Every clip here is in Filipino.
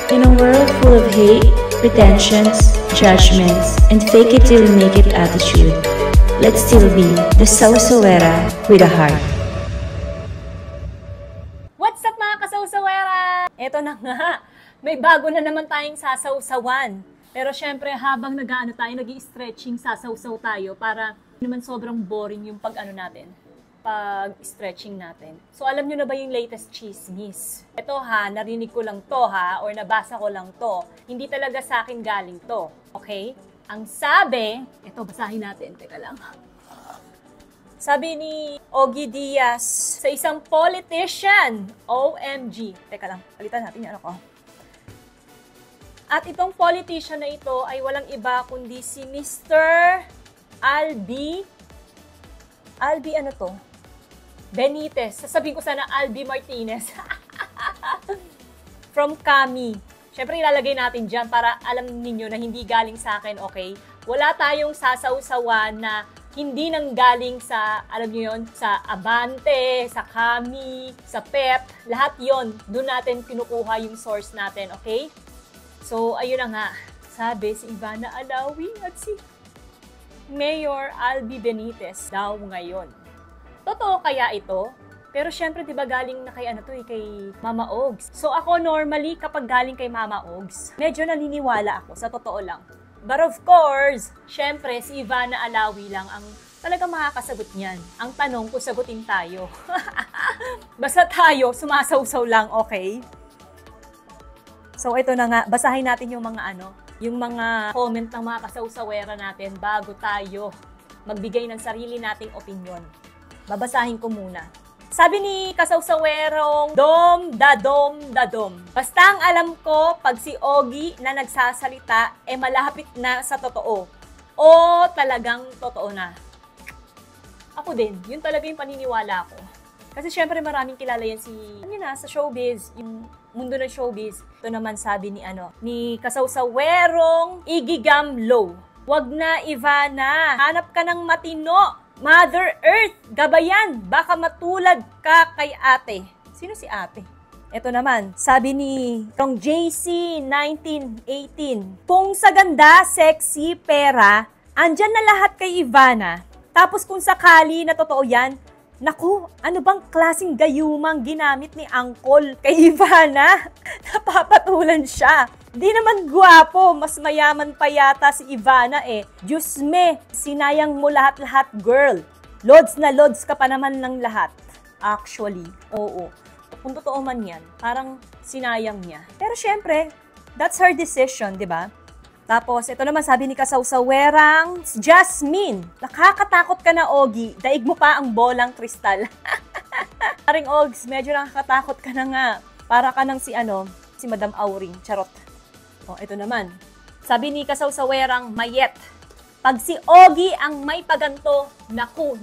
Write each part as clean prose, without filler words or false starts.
In a world full of hate, pretensions, judgments, and fake it till you make it attitude, let's still be the Sausawera with a heart. What's up mga kasawsawera? Eto na nga, may bago na naman tayong sasawsawan. Pero syempre habang nag-stretching, sasawsaw tayo para naman sobrang boring yung pag-stretching natin. So alam nyo na ba yung latest chismis? Ito ha, narinig ko lang to ha, or nabasa ko lang to. Hindi talaga sa akin galing to, okay? Ang sabi, ito basahin natin, teka lang. Sabi ni Ogie Diaz sa isang politician, OMG. Teka lang, palitan natin yan ako. At itong politician na ito ay walang iba kundi si Mr. Albi ano to? Benitez. Sasabihin ko sana Albi Martinez. From Kami. Siyempre ilalagay natin dyan para alam ninyo na hindi galing sa akin, okay? Wala tayong sasawsawan na hindi nang galing sa, alam nyo yun, sa Abante, sa Kami, sa Pep. Lahat yon doon natin kinukuha yung source natin, okay? So, ayun na nga. Sabi si Ivana Alawi at si Mayor Albi Benitez daw ngayon. Totoo kaya ito? Pero syempre, di ba galing na kay kay Mama Ogs. So ako normally, kapag galing kay Mama Ogs, medyo naniniwala ako, sa totoo lang. But of course, syempre, si Ivana Alawi lang ang talagang makakasagot niyan. Ang tanong kung sagutin tayo. Basta tayo, sumasawsaw lang, okay? So ito na nga, basahin natin yung mga yung mga comment ng mga kasawsawera natin bago tayo magbigay ng sarili nating opinion. Babasahin ko muna. Sabi ni kasawsawerong Dadom. Basta ang alam ko, pag si Ogie na nagsasalita, malapit na sa totoo. O talagang totoo na. Ako din, yun talaga yung paniniwala ko. Kasi syempre maraming kilala yan sa showbiz, yung mundo ng showbiz. Ito naman sabi ni kasawsawerong Igigam Low. Wag na, Ivana, hanap ka ng matino. Mother Earth, gabayan, baka matulad ka kay ate. Sino si ate? Ito naman, sabi ni JC 1918. Kung sa ganda, sexy, pera, andyan na lahat kay Ivana. Tapos kung sakali na totoo yan, naku, ano bang klaseng gayumang ginamit ni Uncle kay Ivana? Napapatulan siya. Di naman guwapo, mas mayaman pa yata si Ivana Diyos me, sinayang mo lahat-lahat, girl. Loads na loads ka pa naman ng lahat. Actually, oo. Kung totoo man yan, parang sinayang niya. Pero syempre, that's her decision, di ba? Tapos, ito naman sabi ni kasawsawerang Jasmine. Nakakatakot ka na, Ogie. Daig mo pa ang bolang kristal. Paring Ogs, medyo nakakatakot ka na nga. Para ka ng si Madam Auring. Charot. O, ito naman. Sabi ni kasawsawerang Mayet. Pag si Ogie ang may paganto, naku.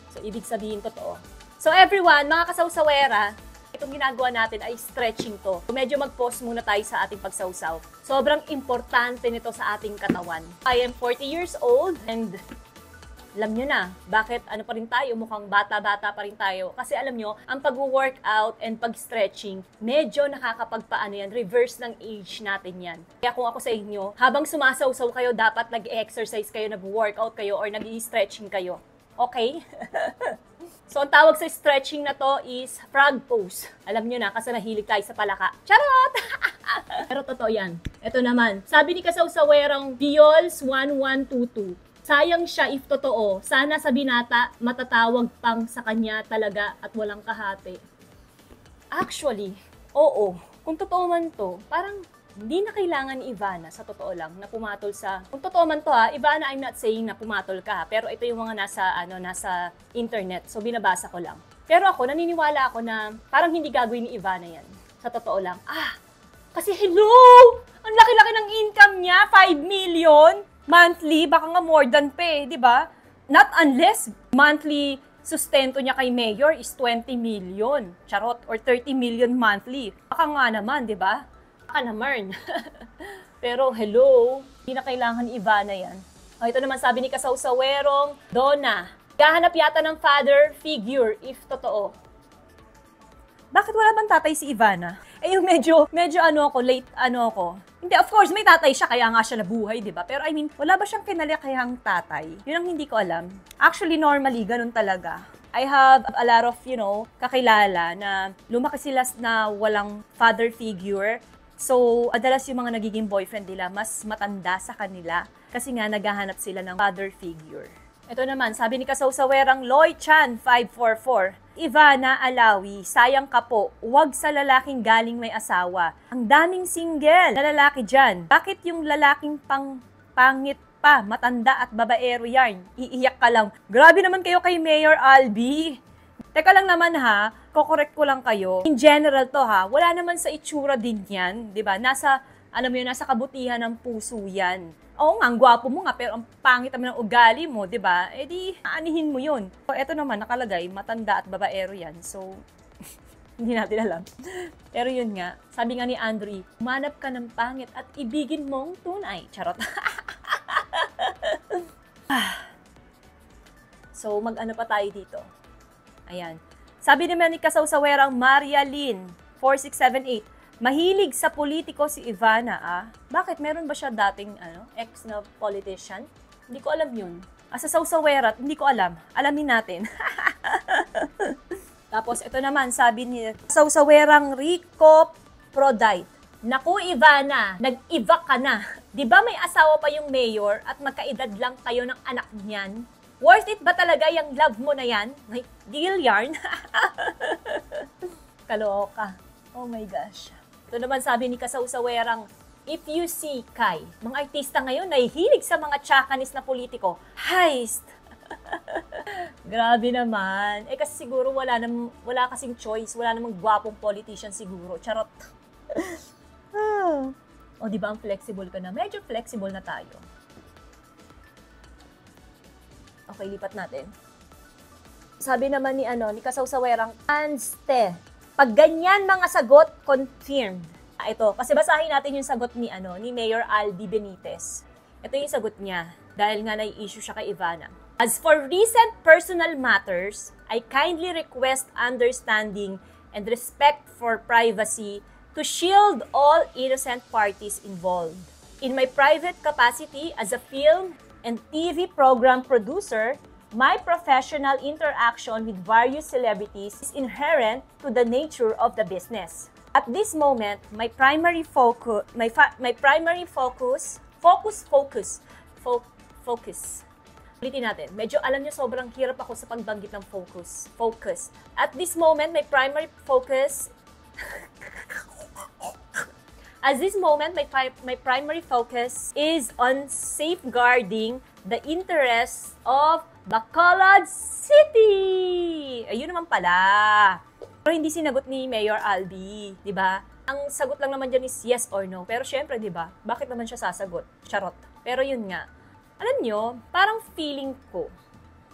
So, ibig sabihin totoo. So, everyone, mga kasawsawera, itong ginagawa natin ay stretching to. So, medyo mag-pause muna tayo sa ating pagsawsaw. Sobrang importante nito sa ating katawan. I am 40 years old and alam nyo na, bakit pa rin tayo, mukhang bata-bata pa rin tayo. Kasi alam nyo, ang pag-workout and pag-stretching, medyo nakakapagpaano yan, reverse ng age natin yan. Kaya kung ako sa inyo, habang sumasawsaw kayo, dapat nag-exercise kayo, nag-workout kayo, or nag-stretching kayo. Okay? So, ang tawag sa stretching na to is frog pose. Alam nyo na, kasi nahilig tayo sa palaka. Charot! Pero totoo yan. Ito naman, sabi ni kasawsawerang Biols 1122. Sayang siya if totoo. Sana sa binata, matatawag pang sa kanya talaga at walang kahati. Actually, oo. Kung totoo man to, parang hindi na kailangan ni Ivana, sa totoo lang, na pumatol sa... Kung totoo man to Ivana, I'm not saying na pumatol ka pero ito yung mga nasa internet. So, binabasa ko lang. Pero ako, naniniwala ako na parang hindi gagawin ni Ivana yan. Sa totoo lang. Kasi hello! Ang laki-laki ng income niya, 5 million! Monthly, baka nga more than di ba? Not unless monthly sustento niya kay Mayor is 20 million. Charot, or 30 million monthly. Baka nga naman, di ba? Baka naman. Pero hello, hindi na kailangan Ivana yan. Ito naman sabi ni kasawsawerong Donna. Gahanap yata ng father figure if totoo. Bakit wala bang tatay si Ivana? Eh yung medyo late ako. Hindi, of course, may tatay siya, kaya nga siya nabuhay, di ba? Pero I mean, wala ba siyang kinalikayang tatay? Yun ang hindi ko alam. Actually, normally, ganun talaga. I have a lot of, kakilala na lumaki sila na walang father figure. So, adalas yung mga nagiging boyfriend nila, mas matanda sa kanila. Kasi nga, naghahanap sila ng father figure. Ito naman, sabi ni Kasawsawerang Loy Chan, 544. Ivana Alawi, sayang ka po, huwag sa lalaking galing may asawa. Ang daming single na lalaki dyan. Bakit yung lalaking pangit pa, matanda at babaero yan? Iiyak ka lang. Grabe naman kayo kay Mayor Albi. Teka lang naman ha, kokorek ko lang kayo. In general to ha, wala naman sa itsura din yan, di ba? Nasa kabutihan ng puso yan. Oo nga, ang gwapo mo nga, pero ang pangit naman ng ugali mo, di ba? Eh di, aanihin mo yun. So, eto naman, nakalagay, matanda at babaero yan. So, hindi natin alam. Pero yun nga, sabi nga ni Andre, umanap ka ng pangit at ibigin mong tunay. Charot. So, mag-ano pa tayo dito? Ayan. Sabi naman ni Kasawsawerang Maria Lynn, 4678, mahilig sa politiko si Ivana, Bakit? Meron ba siya dating, ex na politician? Hindi ko alam yun. Sa Sawsawera, hindi ko alam. Alamin natin. Tapos, ito naman, sabi ni Sawsawerang Rico Prodite. Naku, Ivana, nag-iva ka na. Di ba may asawa pa yung mayor at magkaedad lang kayo ng anak niyan? Worth it ba talaga yung love mo na yan? Like, deal yarn? Kaloka. Oh my gosh. Ito naman sabi ni Kasawsawerang, if you see Kai, mga artista ngayon nahihilig sa mga tsakanis na politiko. Heist! Grabe naman. Eh kasi siguro wala kasing choice, wala namang gwapong politician siguro. Charot. O di ba ang flexible ka na? Medyo flexible na tayo. Okay, lipat natin. Sabi naman ni Kasawsawerang, Anste, pag ganyan mga sagot, confirmed. Ito, kasi basahin natin yung sagot ni Mayor Albi Benitez. Ito yung sagot niya, dahil nga nai-issue siya kay Ivana. As for recent personal matters, I kindly request understanding and respect for privacy to shield all innocent parties involved. In my private capacity as a film and TV program producer, my professional interaction with various celebrities is inherent to the nature of the business. At this moment, my primary focus. Ulitin natin. Medyo alam niyo sobrang hirap ako sa pagbanggit ng focus. Focus. At this moment, my primary focus. At this moment, my primary focus is on safeguarding the interests of Bacolod City! Ayun naman pala. Pero hindi sinagot ni Mayor Albi, di ba? Ang sagot lang naman dyan is yes or no. Pero syempre, di ba? Bakit naman siya sasagot? Charot. Pero yun nga. Alam nyo, parang feeling ko.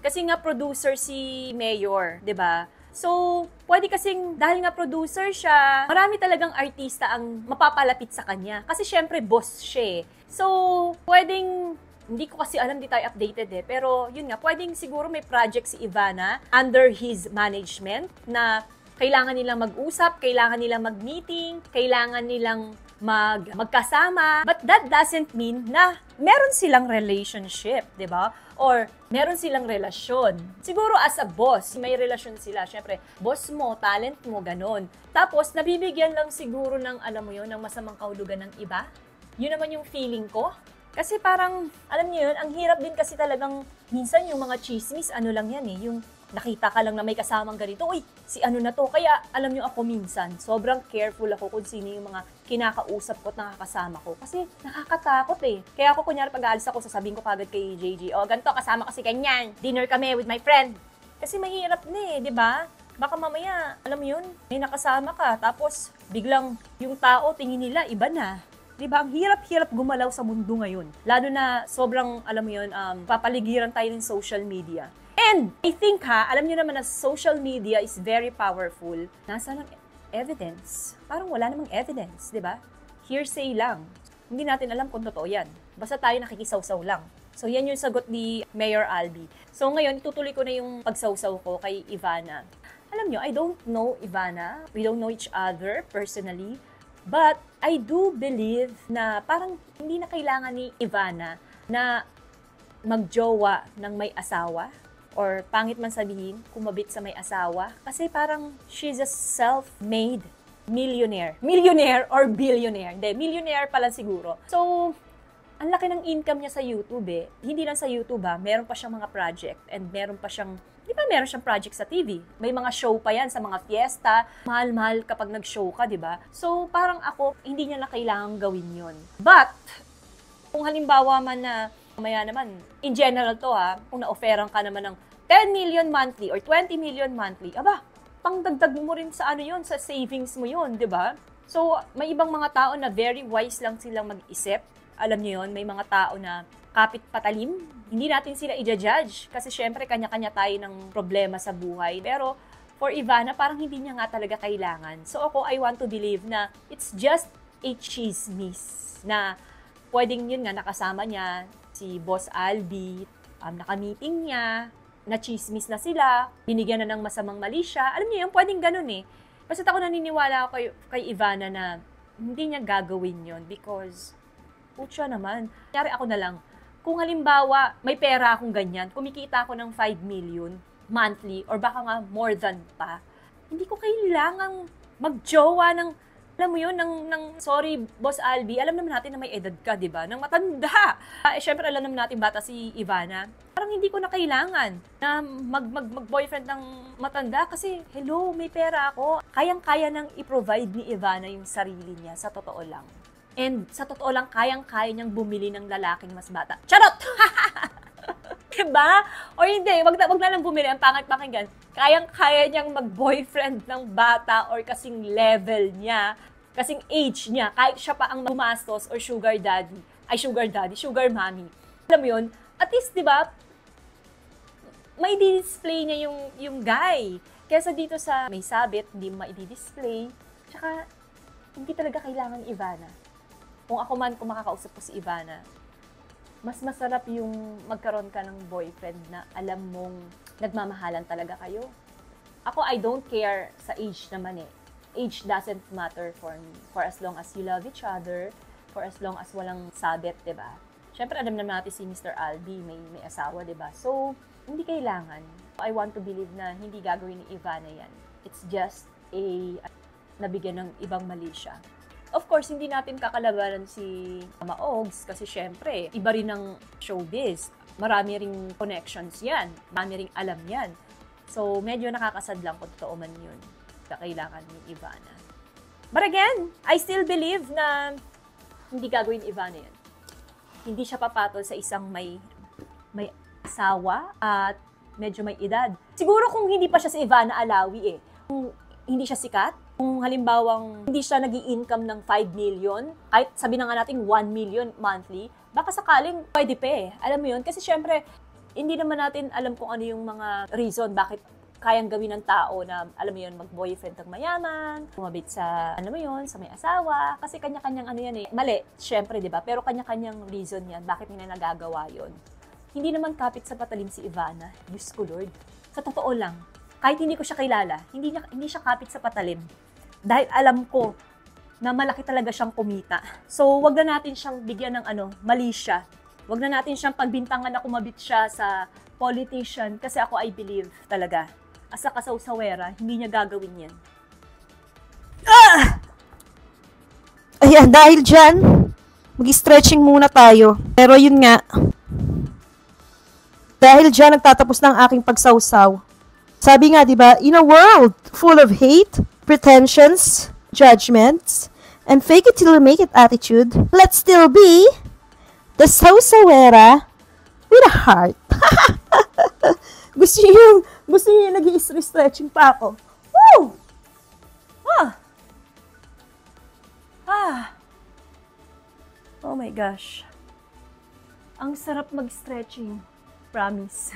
Kasi nga producer si Mayor, di ba? So, pwede kasing, dahil nga producer siya, marami talagang artista ang mapapalapit sa kanya. Kasi syempre, boss siya. So, pwedeng, hindi ko kasi alam, di tayo updated pero yun nga, pwedeng siguro may project si Ivana under his management na kailangan nilang mag-usap, kailangan nilang mag-meeting, kailangan nilang magkasama. But that doesn't mean na meron silang relationship, di ba? Or meron silang relasyon. Siguro as a boss, may relasyon sila. Siyempre, boss mo, talent mo, ganon. Tapos, nabibigyan lang siguro ng, alam mo yun, ng masamang kahulugan ng iba. Yun naman yung feeling ko. Kasi parang, alam niyo yun, ang hirap din kasi talagang, minsan yung mga chismis, lang yan yung nakita ka lang na may kasamang ganito, uy, si na to. Kaya, alam niyo ako minsan, sobrang careful ako kung sino yung mga kinakausap ko at nakakasama ko. Kasi nakakatakot Kaya ako, kunyari, pag-aalis ako, sasabihin ko kagad kay JJ, ganito, kasama kasi ganyan. Dinner kami with my friend. Kasi mahirap na di ba? Baka mamaya, alam mo yun, may nakasama ka, tapos biglang yung tao, tingin nila, iba na. Diba? Ang hirap-hirap gumalaw sa mundo ngayon. Lalo na sobrang, alam mo yun, papaligiran tayo ng social media. And I think alam nyo naman na social media is very powerful. Nasa lang evidence? Parang wala namang evidence, di ba? Hearsay lang. Hindi natin alam kung totoo yan. Basta tayo nakikisaw-saw lang. So yan yung sagot ni Mayor Albi. So ngayon, tutuloy ko na yung pagsawsaw ko kay Ivana. Alam nyo, I don't know Ivana. We don't know each other personally. But I do believe na parang hindi na kailangan ni Ivana na magjowa ng may asawa. Or pangit man sabihin, kumabit sa may asawa. Kasi parang she's a self-made millionaire. Millionaire or billionaire. Hindi, millionaire pala siguro. So, ang laki ng income niya sa YouTube eh. Hindi lang sa YouTube meron pa siyang mga project and meron pa siyang, di ba meron siyang project sa TV? May mga show pa yan sa mga fiesta. Mahal-mahal kapag nag-show ka, di ba? So, parang ako, hindi niya na kailangang gawin yun. But, kung halimbawa man na, maya naman, in general to kung na-offeran ka naman ng 10 million monthly or 20 million monthly, aba, pangdagdag mo rin sa ano yun, sa savings mo yun, di ba? So, may ibang mga tao na very wise lang silang mag-isip. Alam niyo yun, may mga tao na kapit patalim. Hindi natin sila i-judge kasi syempre kanya-kanya tayo ng problema sa buhay. Pero for Ivana, parang hindi niya nga talaga kailangan. So ako, I want to believe na it's just a chismis na pwedeng yun nga nakasama niya si Boss Albi, naka-meeting niya, na-chismis na sila, binigyan na ng masamang mali siya. Alam niyo yun, pwedeng ganun eh. Basta ako naniniwala ako kay Ivana na hindi niya gagawin yun because putya naman. Kaya ako na lang, kung halimbawa may pera akong ganyan, kumikita ako ng 5 million monthly or baka nga more than pa, hindi ko kailangang magjowa ng, alam mo yun, sorry, Boss Albi, alam naman natin na may edad ka, di ba? Nang matanda. Syempre, alam naman natin bata si Ivana. Parang hindi ko na kailangan na mag-boyfriend ng matanda kasi, hello, may pera ako. Kayang-kaya nang i-provide ni Ivana yung sarili niya, sa totoo lang. And sa totoo lang, kayang-kaya niyang bumili ng lalaking mas bata. Charot! Diba? O hindi, wag na lang bumili. Ang pangit pakinggan. Kayang-kaya niyang mag-boyfriend ng bata or kasing level niya, kasing age niya, kahit siya pa ang gumastos or sugar mommy. Alam mo yun? At least, diba, may display niya yung guy. Kesa dito sa may sabit, hindi mo ma-display. Tsaka, hindi talaga kailangan Ivana. Kung ako man, kung makakausap ko si Ivana, mas masarap yung magkaroon ka ng boyfriend na alam mong nagmamahalan talaga kayo. Ako, I don't care sa age naman eh. Age doesn't matter for me. For as long as you love each other, for as long as walang sabit, diba? Syempre, alam naman natin si Mr. Albi, may asawa, diba? So, hindi kailangan. I want to believe na hindi gagawin ni Ivana yan. It's just nabigyan ng ibang mali siya. Of course, hindi natin kakalabanan si Mama Ogs kasi syempre, iba rin ng showbiz. Marami ring connections yan. Marami ring alam yan. So, medyo nakakasad lang kung totoo man yun. Kailangan ni Ivana. But again, I still believe na hindi gagawin ni Ivana yan. Hindi siya papatol sa isang may asawa at medyo may edad. Siguro kung hindi pa siya si Ivana Alawi kung hindi siya sikat, kung halimbawang hindi siya nag-i-income ng 5 million, kahit sabi na nga natin 1 million monthly, baka sakaling pwede pa Alam mo yun? Kasi syempre, hindi naman natin alam kung ano yung mga reason bakit kayang gawin ng tao na, alam mo yun, mag-boyfriend ng mayaman, kumabit sa, ano mo yun, sa may asawa, kasi kanya-kanyang ano yan Mali, syempre, di ba? Pero kanya-kanyang reason yan, bakit nila nagagawa yun. Hindi naman kapit sa patalim si Ivana, Diyos ko Lord. Sa totoo lang, kahit hindi ko siya kilala, hindi siya kapit sa patalim. Dahil alam ko na malaki talaga siyang kumita. So, wag na natin siyang bigyan ng mali siya. Wag na natin siyang pagbintangan na kumabit siya sa politician kasi ako I believe talaga. As a kasawsawera, hindi niya gagawin yan. Ayan, dahil dyan, mag-stretching muna tayo. Pero yun nga, dahil dyan nagtatapos ng aking pagsawsaw. Sabi nga, di ba, in a world full of hate, pretensions, judgments, and fake it till you make it attitude, let's still be the sawsawera with a heart. Gusto niyo yung nag-i-stretching pa ako. Woo! Oh my gosh. Ang sarap mag-stretching. Promise.